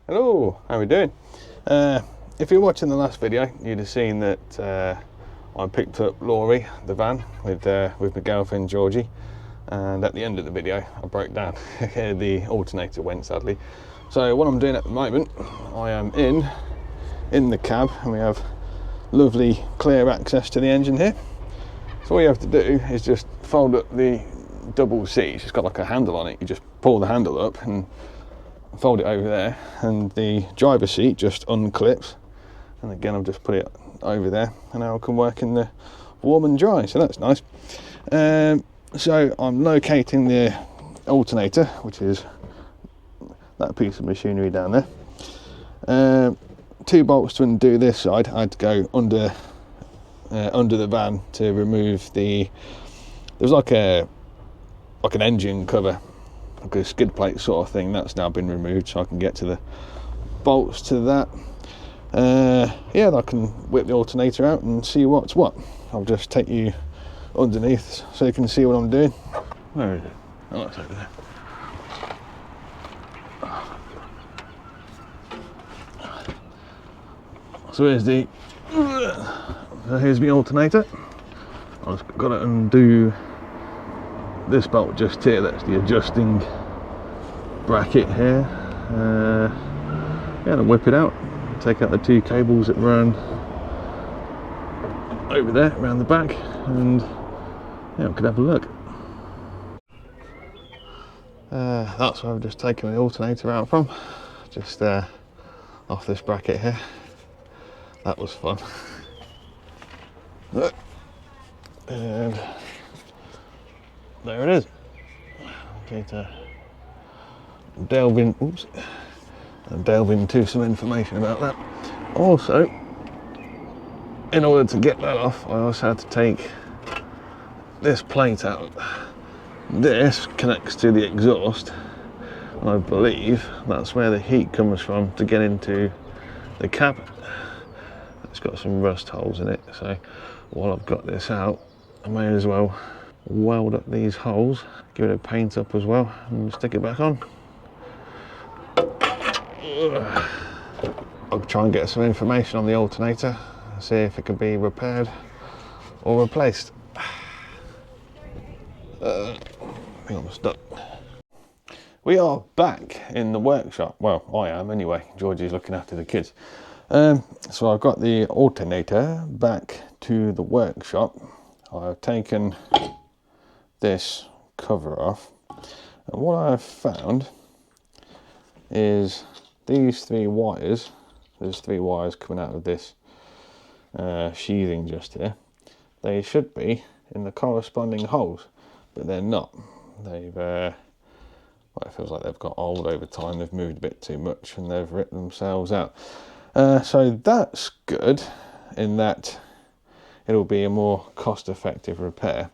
Hello, how are we doing? If you're watching the last video, you'd have seen that I picked up Laurie, the van, with my girlfriend Georgie, and at the end of the video I broke down. The alternator went, sadly. So what I'm doing at the moment, I am in the cab, and we have lovely clear access to the engine here. So all you have to do is just fold up the double seats. It's got like a handle on it. You just pull the handle up and fold it over there, and the driver's seat just unclips, and again I've just put it over there, and now I can work in the warm and dry, so that's nice. So I'm locating the alternator, which is that piece of machinery down there. 2 bolts to undo this side. I had to go under the van to remove there's like an engine cover, like a skid plate sort of thing. That's now been removed, so I can get to the bolts to that. Yeah, I can whip the alternator out and see what's what. I'll just take you underneath so you can see what I'm doing. Where is it? Oh, it's over there. So here's the alternator. I've got to undo this bolt just here. That's the adjusting bracket here. Yeah, and whip it out, take out the 2 cables that run over there around the back, and yeah, we could have a look. That's where I've just taken the alternator out from, just off this bracket here. That was fun. And there it is. Okay, to delve into some information about that. Also, in order to get that off, I also had to take this plate out. This connects to the exhaust, and I believe that's where the heat comes from to get into the cab. It's got some rust holes in it, so while I've got this out, I may as well weld up these holes, give it a paint up as well, and stick it back on. I'll try and get some information on the alternator, see if it can be repaired or replaced. I think I'm stuck. We are back in the workshop. Well, I am anyway. Georgie's looking after the kids. So I've got the alternator back to the workshop. I've taken this cover off, and what I've found is these 3 wires. There's 3 wires coming out of this sheathing just here. They should be in the corresponding holes, but they're not. They've well, it feels like they've got old over time. They've moved a bit too much and they've ripped themselves out. So that's good in that it'll be a more cost-effective repair.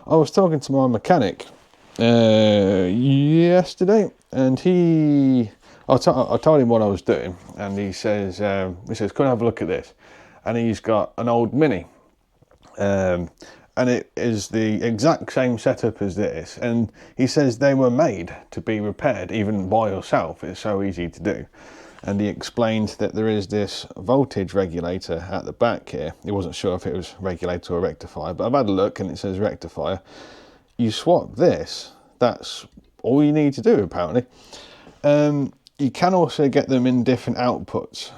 I was talking to my mechanic yesterday, and I told him what I was doing, and he says, "Come and have a look at this." And he's got an old Mini, and it is the exact same setup as this. And he says they were made to be repaired even by yourself. It's so easy to do. And he explained that there is this voltage regulator at the back here. He wasn't sure if it was regulator or rectifier, but I've had a look and it says rectifier. You swap this, that's all you need to do apparently. You can also get them in different outputs.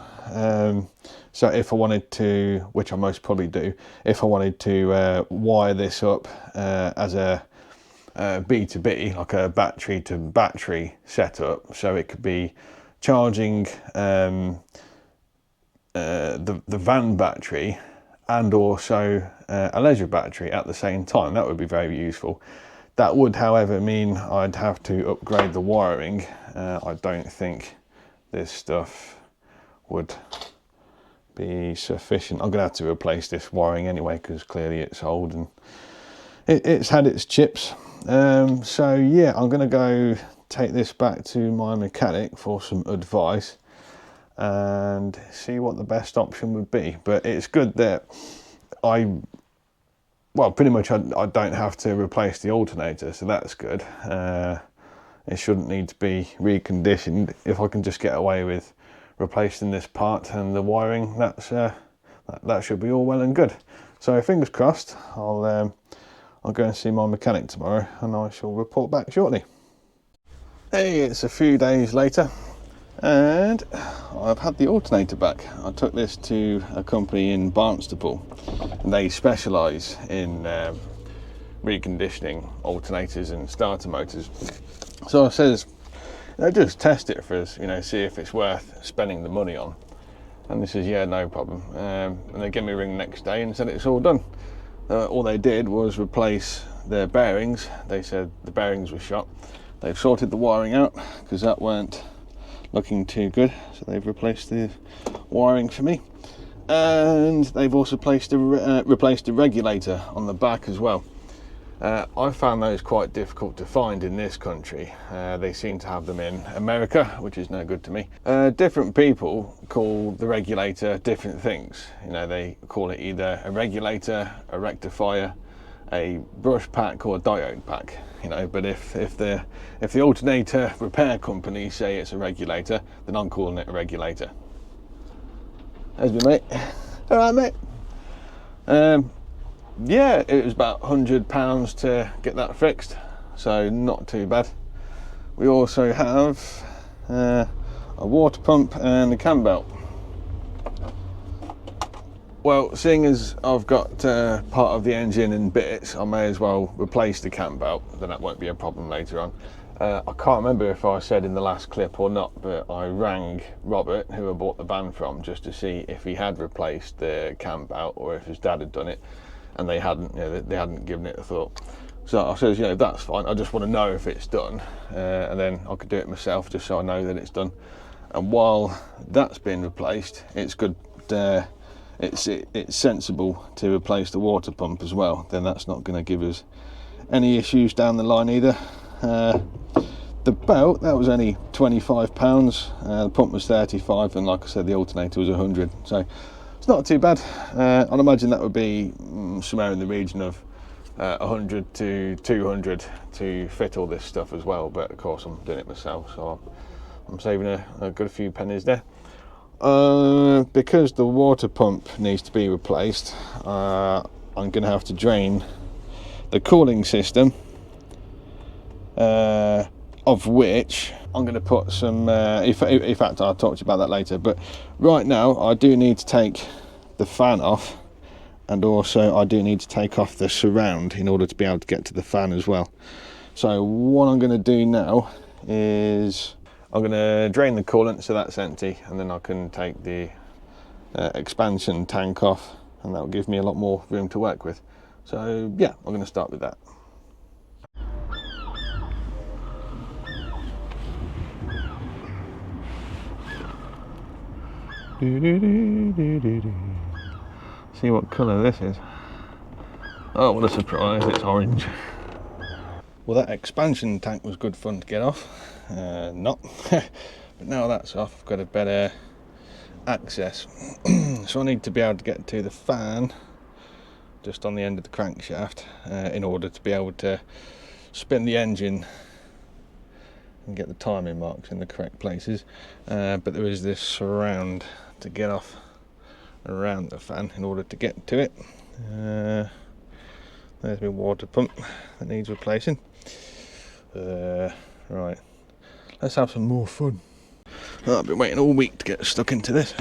So if I wanted to, which I most probably do, if I wanted to wire this up as a B2B, like a battery to battery setup, so it could be charging the van battery and also a leisure battery at the same time. That would be very useful. That would, however, mean I'd have to upgrade the wiring. I don't think this stuff would be sufficient. I'm gonna have to replace this wiring anyway, because clearly it's old and it's had its chips. So yeah, I'm gonna go take this back to my mechanic for some advice and see what the best option would be. But it's good that pretty much I don't have to replace the alternator, so that's good. It shouldn't need to be reconditioned if I can just get away with replacing this part and the wiring, that should be all well and good. So fingers crossed. I'll go and see my mechanic tomorrow, and I shall report back shortly. Hey, it's a few days later, and I've had the alternator back. I took this to a company in Barnstaple, and they specialise in reconditioning alternators and starter motors. So I says, just test it for us, see if it's worth spending the money on. And they says, yeah, no problem. And they gave me a ring the next day and said it's all done. All they did was replace their bearings. They said the bearings were shot. They've sorted the wiring out because that weren't looking too good. So they've replaced the wiring for me. And they've also replaced the regulator on the back as well. I found those quite difficult to find in this country. They seem to have them in America, which is no good to me. Different people call the regulator different things. They call it either a regulator, a rectifier, a brush pack, or a diode pack. But if the alternator repair company say it's a regulator, then I'm calling it a regulator. There's me, mate. All right, mate. Yeah, it was about £100 to get that fixed, so not too bad. We also have a water pump and a Cambelt. Well, seeing as I've got part of the engine in bits, I may as well replace the Cambelt, then that won't be a problem later on. I can't remember if I said in the last clip or not, but I rang Robert, who I bought the van from, just to see if he had replaced the Cambelt or if his dad had done it. And they hadn't, they hadn't given it a thought. So I says, that's fine. I just want to know if it's done, and then I could do it myself, just so I know that it's done. And while that's been replaced, it's good. It's sensible to replace the water pump as well. Then that's not going to give us any issues down the line either. The belt, that was only £25. The pump was £35, and like I said, the alternator was £100. So it's not too bad. I'd imagine that would be somewhere in the region of 100 to 200 to fit all this stuff as well. But of course, I'm doing it myself, so I'm saving a good few pennies there. Because the water pump needs to be replaced, I'm going to have to drain the cooling system, of which I'm going to put some, in fact I'll talk to you about that later, but right now I do need to take the fan off, and also I do need to take off the surround in order to be able to get to the fan as well. So what I'm going to do now is I'm going to drain the coolant so that's empty, and then I can take the expansion tank off, and that will give me a lot more room to work with. So yeah, I'm going to start with that. See what colour this is. Oh, what a surprise, it's orange. Well, that expansion tank was good fun to get off. Not. But now that's off, I've got a better access. So I need to be able to get to the fan just on the end of the crankshaft in order to be able to spin the engine and get the timing marks in the correct places. But there is this surround to get off around the fan in order to get to it. There's my water pump that needs replacing. Right, let's have some more fun. I've been waiting all week to get stuck into this.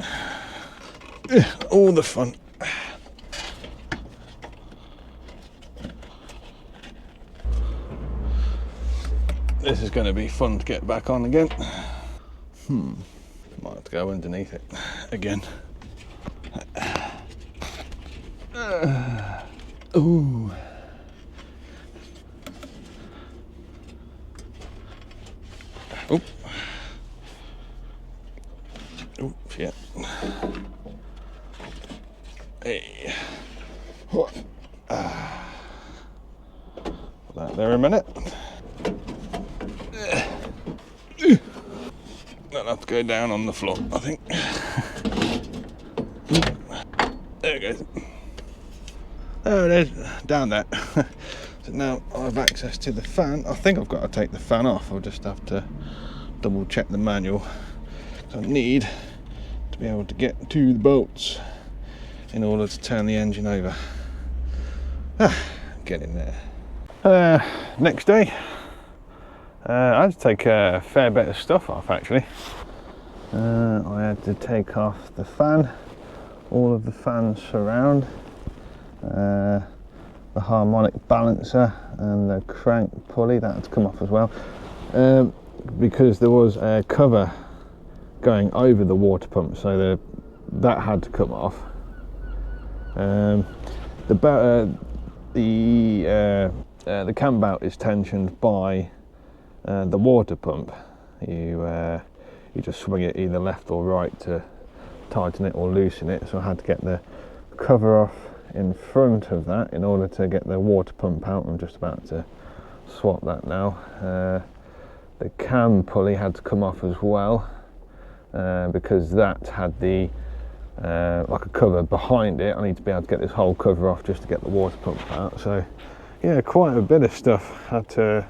All the fun. This is going to be fun to get back on again. Might have to go underneath it again. Ooh. Oh. Oh, shit. Hey. Put that there a minute. I'll have to go down on the floor, I think. There it goes. There it is, down there. So now I have access to the fan. I think I've got to take the fan off. I'll just have to double check the manual. So I need be able to get to the bolts in order to turn the engine over. Get in there. Next day, I had to take a fair bit of stuff off actually. I had to take off the fan, all of the fan surround, the harmonic balancer and the crank pulley, that had to come off as well, because there was a cover going over the water pump, so that had to come off. The Cambelt is tensioned by the water pump. You just swing it either left or right to tighten it or loosen it, so I had to get the cover off in front of that in order to get the water pump out. I'm just about to swap that now. The cam pulley had to come off as well, because that had the like a cover behind it. I need to be able to get this whole cover off just to get the water pump out. So yeah, quite a bit of stuff had to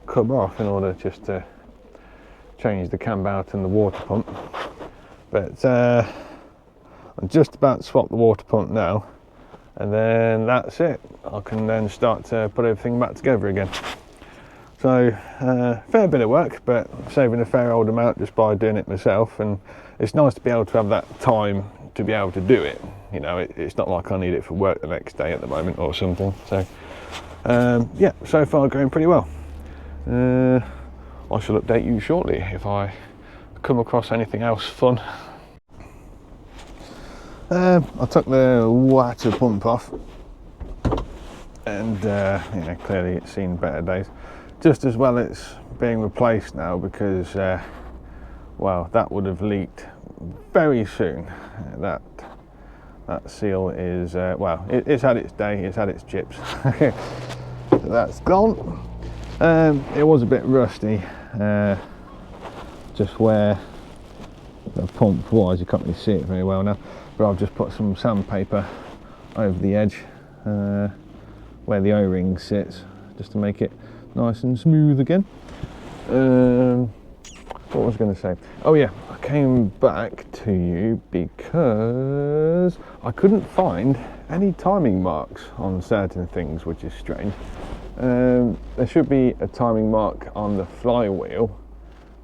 come off in order just to change the Cambelt and the water pump. But I'm just about to swap the water pump now, and then that's it. I can then start to put everything back together again. So fair bit of work, but saving a fair old amount just by doing it myself. And it's nice to be able to have that time to be able to do it. You know, it's not like I need it for work the next day at the moment or something. So yeah, so far going pretty well. I shall update you shortly if I come across anything else fun. I took the water pump off, and you know, clearly it's seen better days. Just as well it's being replaced now, because well, that would have leaked very soon. That seal is well, it's had its day, it's had its chips. That's gone. It was a bit rusty, just where the pump was. You can't really see it very well now, but I've just put some sandpaper over the edge where the O-ring sits, just to make it nice and smooth again. What was I going to say? Oh yeah, I came back to you because I couldn't find any timing marks on certain things, which is strange. There should be a timing mark on the flywheel,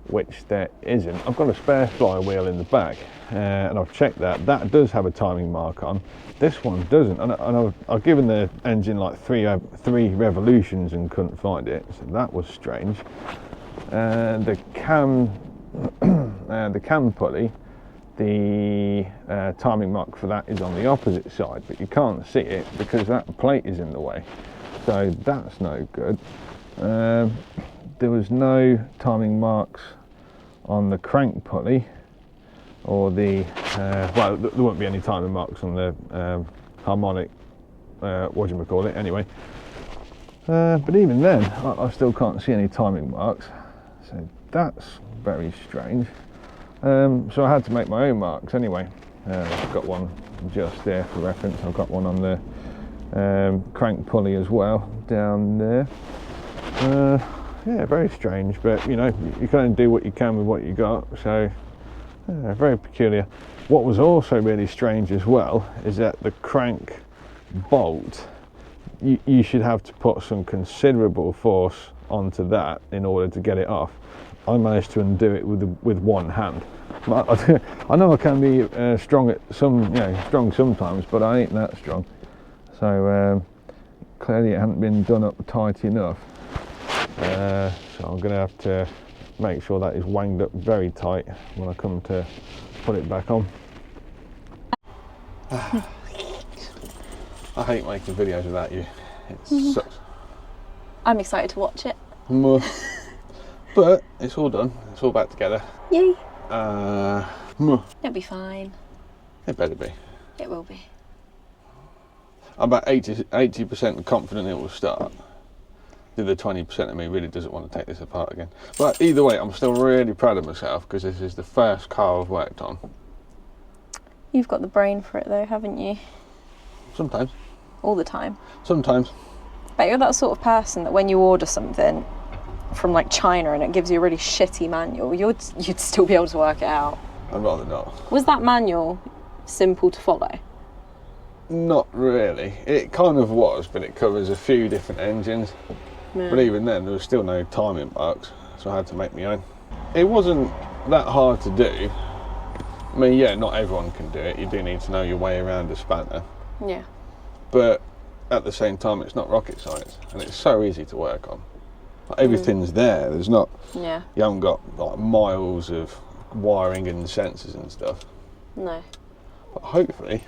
which there isn't. I've got a spare flywheel in the back, and I've checked that. That does have a timing mark on. This one doesn't, and I've given the engine like three revolutions and couldn't find it, so that was strange. The cam pulley, the timing mark for that is on the opposite side, but you can't see it because that plate is in the way, so that's no good. There was no timing marks on the crank pulley, or the well, there won't be any timing marks on the harmonic, what do you call it anyway, but even then I still can't see any timing marks, so that's very strange. So I had to make my own marks anyway. I've got one just there for reference. I've got one on the crank pulley as well down there. Yeah, very strange, but you know, you can only do what you can with what you got, so very peculiar. What was also really strange as well is that the crank bolt, you should have to put some considerable force onto that in order to get it off. I managed to undo it with one hand. I know I can be strong at strong sometimes, but I ain't that strong. So clearly it hadn't been done up tight enough. So I'm going to have to make sure that is wanged up very tight when I come to put it back on. I hate making videos without you. It sucks. I'm excited to watch it. But it's all done. It's all back together. Yay. It'll be fine. It better be. It will be. I'm about 80% confident it will start. The other 20% of me really doesn't want to take this apart again. But either way, I'm still really proud of myself because this is the first car I've worked on. You've got the brain for it though, haven't you? Sometimes. All the time. Sometimes. But you're that sort of person that when you order something from like China and it gives you a really shitty manual, you'd still be able to work it out. I'd rather not. Was that manual simple to follow? Not really. It kind of was, but it covers a few different engines. Yeah. But even then, there was still no timing marks, so I had to make my own. It wasn't that hard to do. I mean, yeah, not everyone can do it. You do need to know your way around a spanner. Yeah. But at the same time, it's not rocket science, and it's so easy to work on. Like, everything's there. There's not. Yeah. You haven't got like miles of wiring and sensors and stuff. No. But hopefully,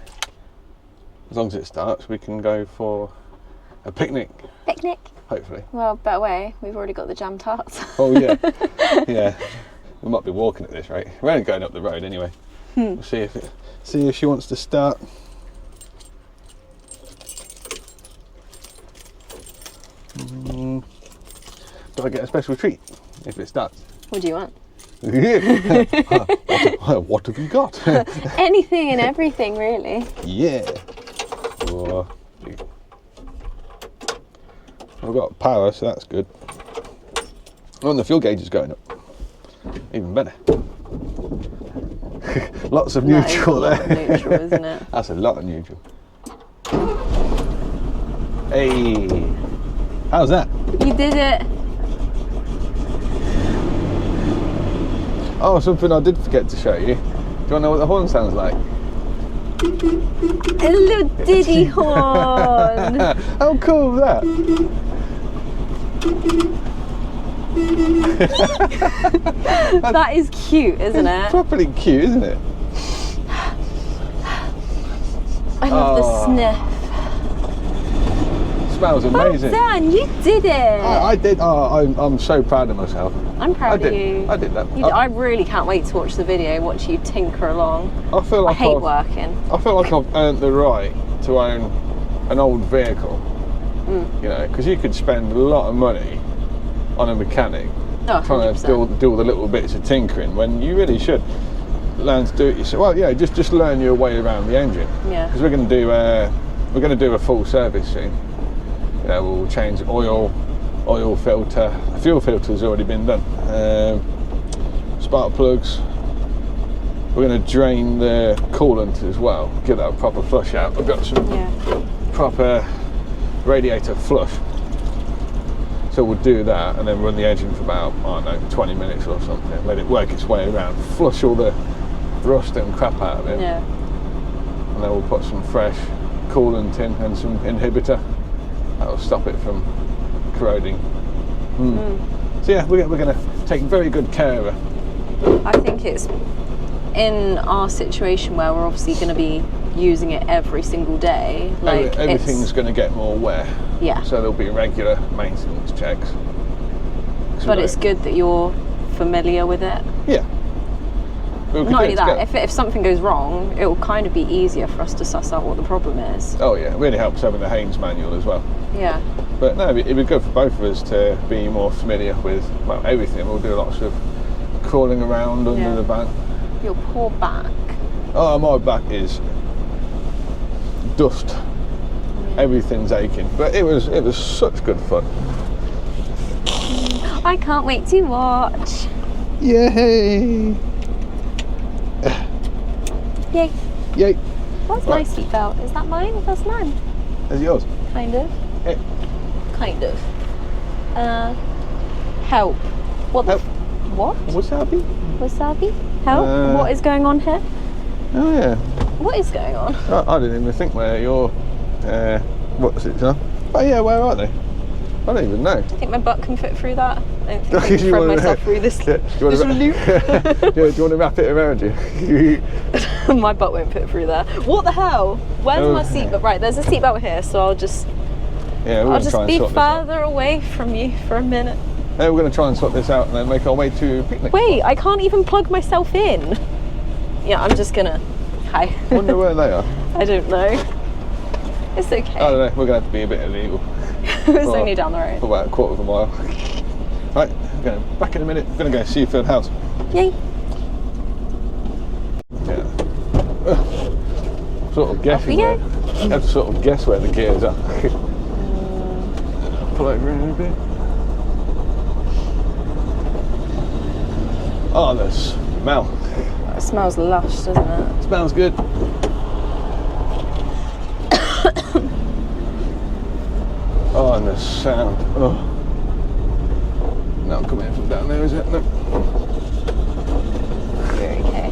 as long as it starts, we can go for a picnic. Picnic. Hopefully. Well, better way. We've already got the jam tarts. Oh yeah, yeah. We might be walking at this rate. We're only going up the road anyway. We'll see if she wants to start. Do I get a special treat if it starts? What do you want? What have you got? Anything and everything, really. Yeah. Oh, I've got power, so that's good. Oh, and the fuel gauge is going up. Even better. Lots of neutral there. That is a lot of neutral, isn't it? That's a lot of neutral. Hey, how's that? You did it. Oh, something I did forget to show you. Do you want to know what the horn sounds like? A little diddy horn. How cool is that? That is cute, isn't It's it? properly cute, isn't it? I love the sniff. Smells amazing. Well done, you did it. I did. Oh, I'm so proud of myself. I'm proud of you. I did that. I really can't wait to watch the video, watch you tinker along. I feel like I hate working. I feel like I've earned the right to own an old vehicle. You know, because you could spend a lot of money on a mechanic trying to do all the little bits of tinkering when you really should learn to do it yourself. Well, yeah, just learn your way around the engine. Yeah. Because we're going to do a full service soon. You know, we'll change oil filter. The fuel filter's already been done. Spark plugs. We're going to drain the coolant as well. Give that a proper flush out. We've got some proper radiator flush. So we'll do that and then run the engine for about, I don't know, 20 minutes or something. Let it work its way around. Flush all the rust and crap out of it. Yeah. And then we'll put some fresh coolant in and some inhibitor. That'll stop it from corroding. So yeah, we're going to take very good care of her. I think it's in our situation where we're obviously going to be using it every single day. Like everything's going to get more wear. Yeah. So there'll be regular maintenance checks. But it's good that you're familiar with it. Yeah. Not only that, if something goes wrong, it will kind of be easier for us to suss out what the problem is. Oh yeah, it really helps having the Haynes manual as well. Yeah. But no, it'd be good for both of us to be more familiar with, well, everything. We'll do lots of crawling around under the van. Your poor back. Oh, my back is dust. Everything's aching. But it was such good fun. I can't wait to watch. Yay! Yay. Yay! What's my seatbelt? Is that mine? That's mine. Is yours? Kind of. Yeah. Kind of. Help. What the? Help. What? Wasabi? Wasabi? Help. What is going on here? Oh yeah. What is going on? I didn't even think where your what's it, huh? Oh yeah, where are they? I don't even know. I think my butt can fit through that. I don't think I can thread myself through this, loop. this loop. Do you want to wrap it around you? My butt won't fit through there. What the hell? Where's my seatbelt? Right, there's a seatbelt here, so I'll just be further away from you for a minute. We're going to try and sort this out and then make our way to a picnic. Wait, I can't even plug myself in. Yeah, I'm just gonna. Hi. I wonder where they are. I don't know. It's okay. I don't know. We're going to have to be a bit illegal. It's only down the road. For about a quarter of a mile. Right, we're going back in a minute. We're going to go Seafield House. Yay. Yeah. Sort of guessing where. You have to sort of guess where the gears are. Pull over in a bit. Oh, the smell. It smells lush, doesn't it? Smells good. Oh, and the sound. Oh. No, coming in from down there, is it? No. You're okay.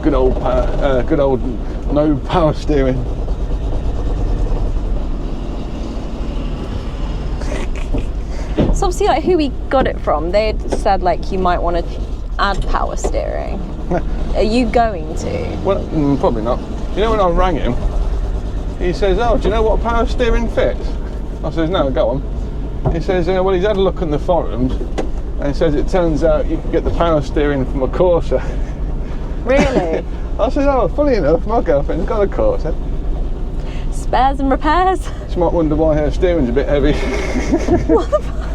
Good old no power steering. So obviously, like, who we got it from, they had said like you might want to add power steering. Are you going to? Well, probably not. You know, when I rang him, he says, "Oh, do you know what power steering fits?" I says, "No, go on." He says, "Well, he's had a look on the forums, and he says it turns out you can get the power steering from a Corsa." Really? I said, "Oh, funny enough, my girlfriend's got a Corsa." Spares and repairs. She might wonder why her steering's a bit heavy. What the fuck?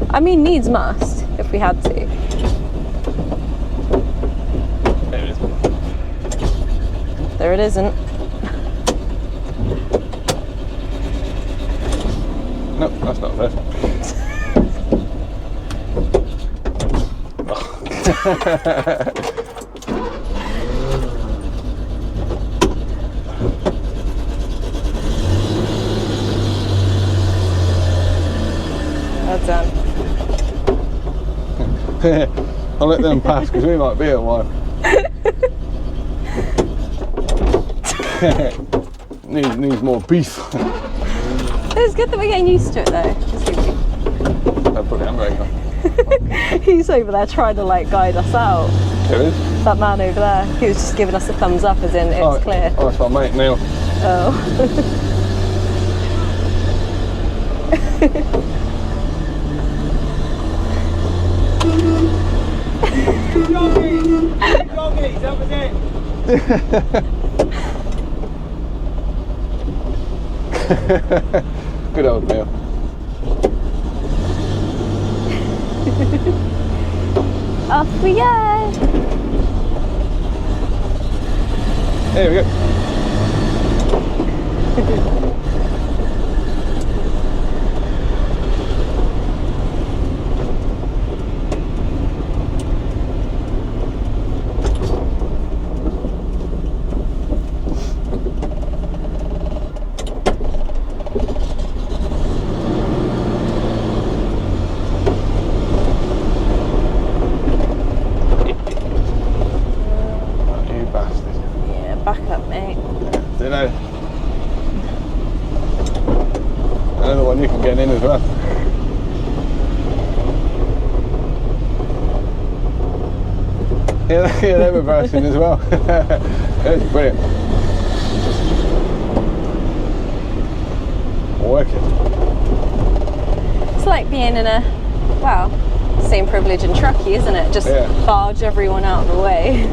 I mean, needs must, if we had to. There it is. There it isn't. No, that's not fair. That's done. I'll let them pass because we might be a while. needs more beef. It's good that we're getting used to it though. I'll put the handbrake on. He's over there trying to like guide us out. There is? That man over there. He was just giving us a thumbs up as in it's clear. Oh, that's my mate Neil. Oh. Georgie, that was it. Good old Neil. Off we go. There we go. Another one you can get in as well. Yeah, they're reversing as well. That's brilliant. Working. It's like being in a, well, same privilege in truckie, isn't it? Just barge everyone out of the way.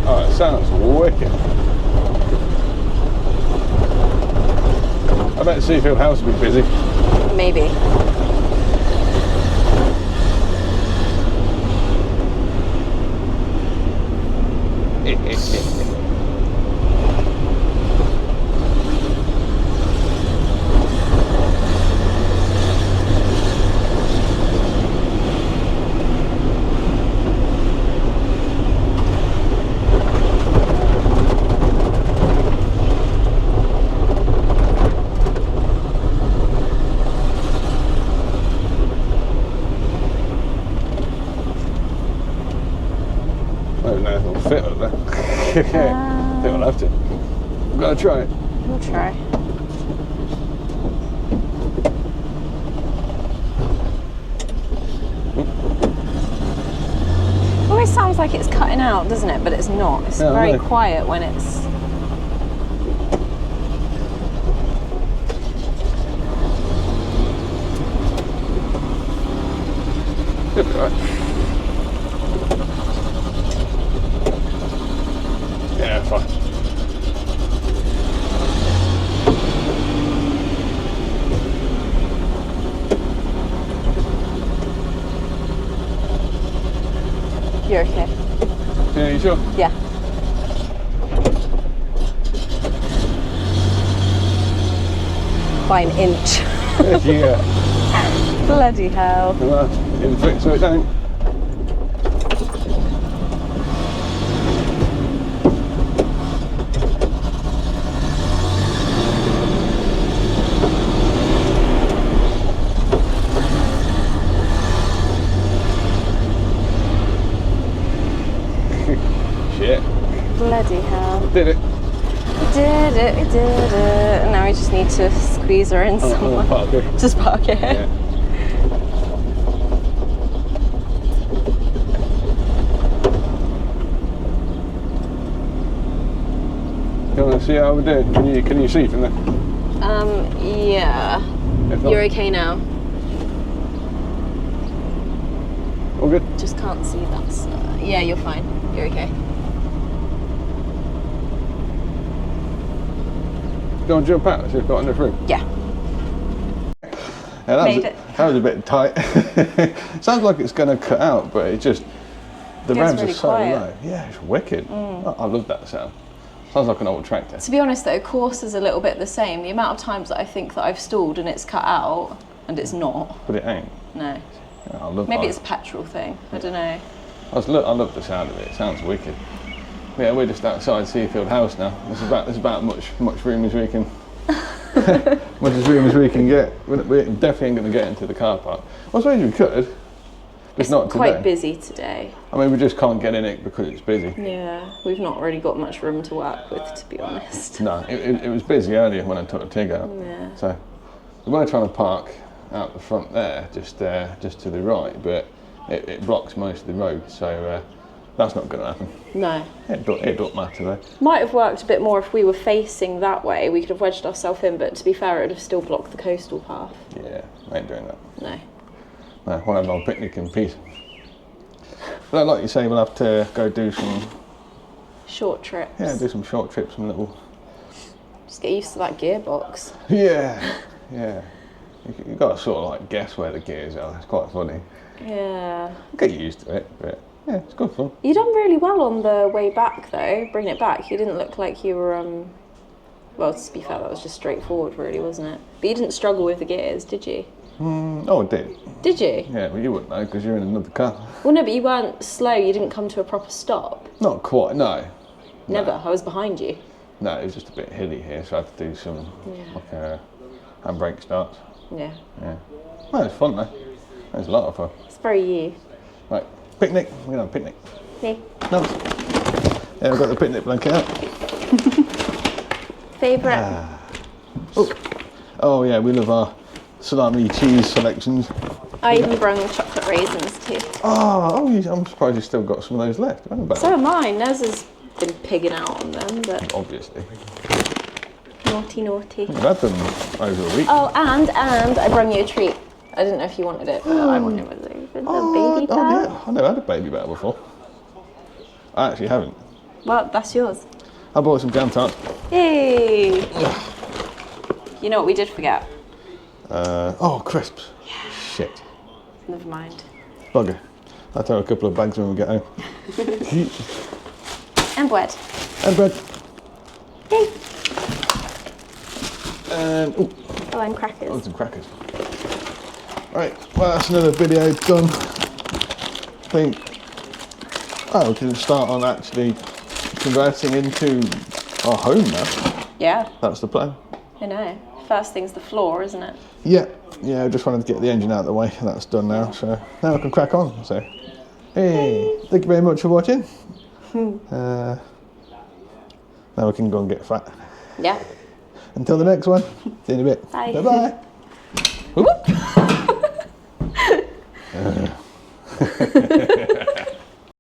Oh, it sounds wicked. I bet Seafield House will be busy. Maybe. I don't know if it'll fit up there. I think I'll have to. I've got to try it. We'll try. It always sounds like it's cutting out, doesn't it? But it's not. It's very quiet when it's... Should be right. Yeah, fine. You're okay. Yeah, you sure? Yeah. By an inch. Yeah. Bloody hell. Well, in the so it don't. Shit. Bloody hell. Did it. We did it. Now we just need to squeeze her in somewhere. Park it. Just park it. Yeah. You want to see how we're doing? Can you see from there? Yeah. You're okay now? All good? Just can't see that. Yeah, you're fine. You're okay. Do you want to jump out? See if we've got enough room? Yeah. Yeah, that was a bit tight. Sounds like it's going to cut out, but it just, the revs really are so quiet. low. Yeah, it's wicked. I love that sound. Sounds like an old tractor. To be honest though, course is a little bit the same. The amount of times that I think that I've stalled and it's cut out, and it's not. But it ain't. No. Yeah, I love Maybe it's a petrol thing. I don't know. I love the sound of it. It sounds wicked. Yeah, we're just outside Seafield House now. There's about much room as we can. Much as room as we can get. We're definitely ain't going to get into the car park. I suppose we could. It's not today. Quite busy today. I mean, we just can't get in it because it's busy. Yeah, we've not really got much room to work with, to be honest. No, it was busy earlier when I took the TIG out. Yeah. So we were trying to park out the front there, just to the right, but it blocks most of the road, so that's not going to happen. No. It don't matter though. Might have worked a bit more if we were facing that way. We could have wedged ourselves in, but to be fair, it would have still blocked the coastal path. Yeah, I ain't doing that. No. No, we'll have our picnic in peace. But like you say, we'll have to go do some short trips. Yeah, do some short trips, some little. Just get used to that gearbox. Yeah, yeah. You got to sort of like guess where the gears are. It's quite funny. Yeah. Get used to it, but yeah, it's good fun. You done really well on the way back though, bringing it back. You didn't look like you were, well, to be fair, that was just straightforward really, wasn't it? But you didn't struggle with the gears, did you? Oh, I did. Did you? Yeah, well you wouldn't know because you're in another car. Well, no, but you weren't slow. You didn't come to a proper stop. Not quite, no. Never. No. I was behind you. No, it was just a bit hilly here, so I had to do some like handbrake starts. Yeah. Yeah. Well, it's fun though. It's a lot of fun. It's very you. Right, picnic. We're gonna have a picnic. Me. No. Yeah, we've got the picnic blanket out. Favourite. Oh yeah, we love our salami cheese selections. I even brought chocolate raisins too. I'm surprised you've still got some of those left. So am I. Nez has been pigging out on them, but obviously. Naughty. We've had them over a week. Oh, and I brought you a treat. I didn't know if you wanted it, but I wanted it with the baby bear. Yeah, I never had a baby bear before. I actually haven't. Well, that's yours. I bought some jam tarts. Yay! You know what we did forget? Crisps. Yeah. Shit. Never mind. Bugger. I'll throw a couple of bags when we get home. And bread. And bread. Yay! And and crackers. Oh, some crackers. Right, well that's another video done. I think we can start on actually converting into our home now. Yeah. That's the plan. I know. First thing's the floor, isn't it? Yeah, I just wanted to get the engine out of the way and that's done now, so now I can crack on. So, hey, thank you very much for watching. Now we can go and get fat. Yeah. Until the next one, see you in a bit. Bye. Bye-bye.